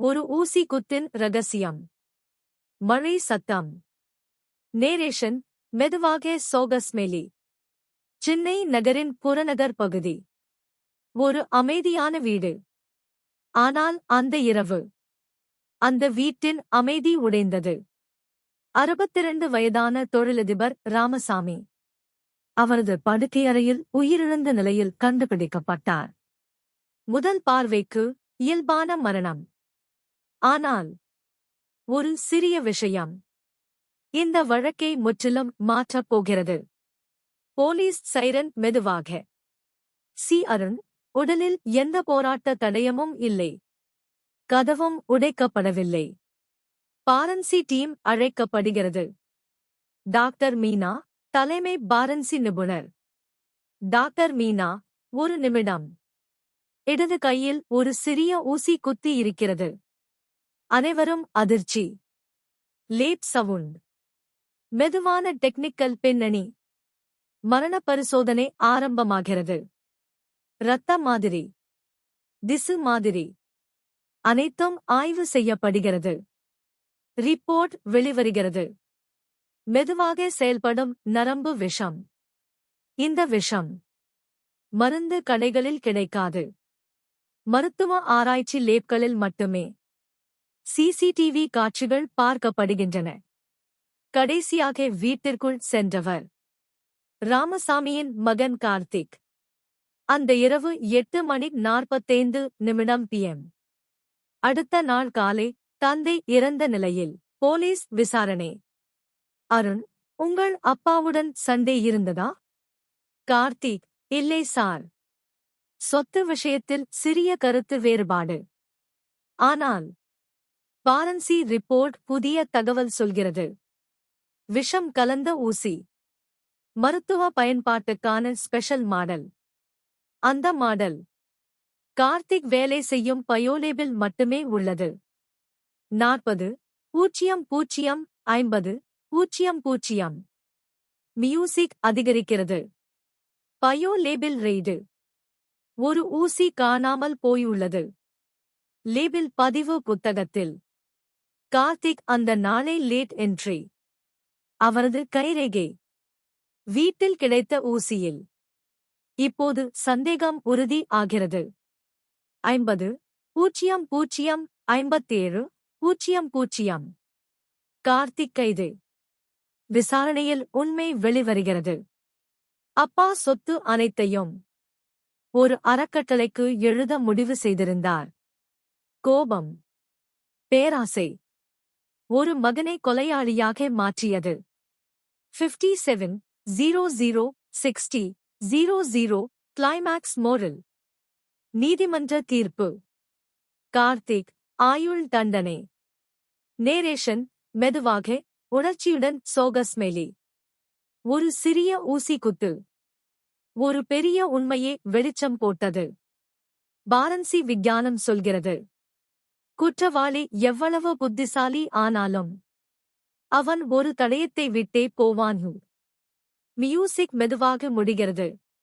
ஒரு ஊசி குத்தின் ரகசியம். மழை சத்தம். நேரேஷன் மெதுவாக சோகஸ்மெலி. சென்னை நகரின் புறநகர் பகுதி. ஒரு அமைதியான வீடு. ஆனால் அந்த இரவு அந்த வீட்டின் அமைதி உடைந்தது. 62 வயதான தொழிலதிபர் ராமசாமி. அவரது படுக்கையறையில் உயிரிழந்த நிலையில் கண்டுபிடிக்கப்பட்டார். முதல் பார்வைக்கு இயல்பான மரணம். ஆனால் ஒரு சிறிய விஷயம் இந்த வழக்கை முற்றிலும் மாற்றப் போகிறது. போலீஸ் சைரன் மெதுவாக. சி. அருண். உடலில் எந்த போராட்ட தடயமும் இல்லை. கதவும் உடைக்கப்படவில்லை. பாரன்சி டீம் அழைக்கப்படுகிறது. டாக்டர் மீனா, தலைமை பாரன்சி நிபுணர். டாக்டர் மீனா, ஒரு நிமிடம். இடது கையில் ஒரு சிறிய ஊசி குத்தி இருக்கிறது. அனைவரும் அதிர்ச்சி. Late sound. மெதுவான டெக்னிக்கல் பின்னணி. மரண பரிசோதனை ஆரம்பமாகிறது. இரத்த மாதிரி, திசு மாதிரி அனைத்தும் ஆய்வு செய்யப்படுகிறது. ரிப்போர்ட் வெளிவருகிறது. மெதுவாக செயல்படும் நரம்பு விஷம். இந்த விஷம் மருந்து கடைகளில் கிடைக்காது. மருத்துவ ஆராய்ச்சி லேப்களில் மட்டுமே. சிசிடிவி காட்சிகள் பார்க்கப்படுகின்றன. கடைசியாக வீட்டிற்குள் சென்றவர் ராமசாமியின் மகன் கார்த்திக். அந்த இரவு 8:45 PM. அடுத்த நாள் காலை தந்தை இறந்த நிலையில். போலீஸ் விசாரணை. அருண், உங்கள் அப்பாவுடன் சண்டை இருந்ததா? கார்த்திக், இல்லை சார். சொத்து விஷயத்தில் சிறிய கருத்து வேறுபாடு. ஆனால் பாரன்சி ரிப்போர்ட் புதிய தகவல் சொல்கிறது. விஷம் கலந்த ஊசி. மருத்துவ பயன்பாட்டுக்கான ஸ்பெஷல் மாடல். அந்த மாடல் கார்த்திக் வேலை செய்யும் பயோலேபில் மட்டுமே உள்ளது. 40:00:50:00. மியூசிக் அதிகரிக்கிறது. பயோலேபில் ரெய்டு. ஒரு ஊசி காணாமல் போயுள்ளது. லேபிள் பதிவு புத்தகத்தில். கார்த்திக் அந்த நாளை லேட் என்ட்ரி. அவரது கைரேகை. வீட்டில் கிடைத்த ஊசியில். இப்போது சந்தேகம் உறுதி ஆகிறது. 50:00:57:00. கார்த்திக் கைது. விசாரணையில் உண்மை வெளிவருகிறது. அப்பா சொத்து அனைத்தையும் ஒரு அறக்கட்டளைக்கு எழுத முடிவு செய்திருந்தார். கோபம், பேராசை ஒரு மகனை கொலையாளியாக மாற்றியது. 57:00:60:00. Climax moral. நீதிமன்ற தீர்ப்பு. கார்த்திக், ஆயுள் தண்டனை. நேரேஷன் மெதுவாக, உணர்ச்சியுடன் சோகஸ்மெலி. ஒரு சிறிய ஊசி குத்து ஒரு பெரிய உண்மையே வெளிச்சம் போட்டது. பாரன்சி விஞ்ஞானம் சொல்கிறது, குற்றவாளி எவ்வளவு புத்திசாலி ஆனாலும் அவன் ஒரு தடயத்தை விட்டே போவான். மியூசிக் மெதுவாக முடிகிறது.